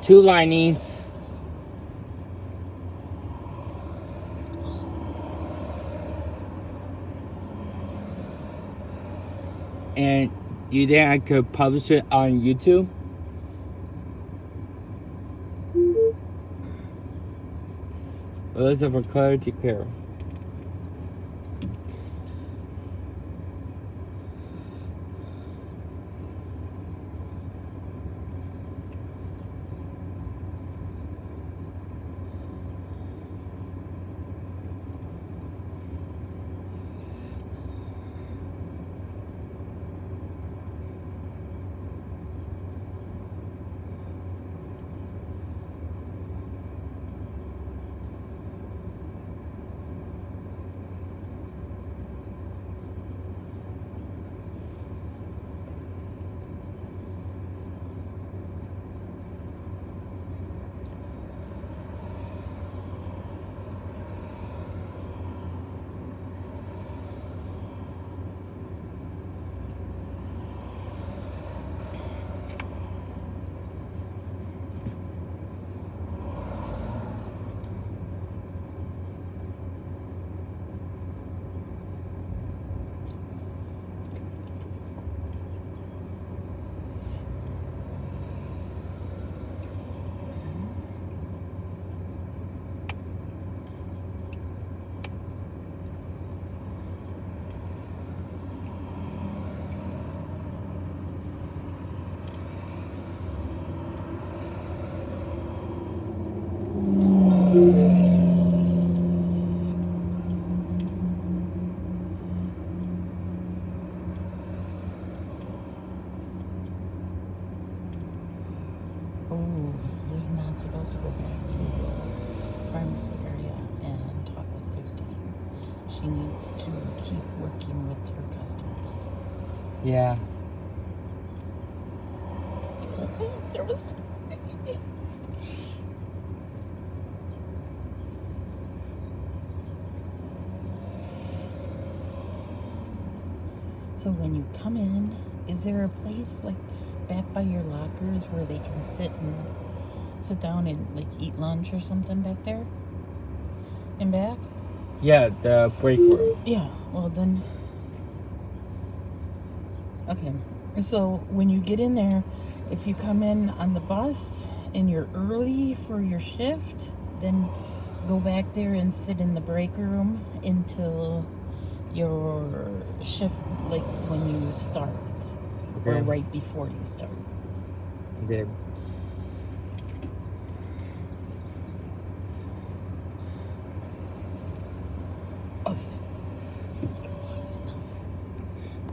2 linings. And do you think I could publish it on YouTube? Well, listen for clarity care. Oh, you're not supposed to go back to the pharmacy area and talk with Christine. She needs to keep working with her customers. Yeah. There was... So when you come in, is there a place like back by your lockers where they can sit down and like eat lunch or something back there? And back? Yeah, the break room. Yeah, well then... Okay, so when you get in there, if you come in on the bus and you're early for your shift, then go back there and sit in the break room until your shift, like when you start, Okay. or right before you start. Okay.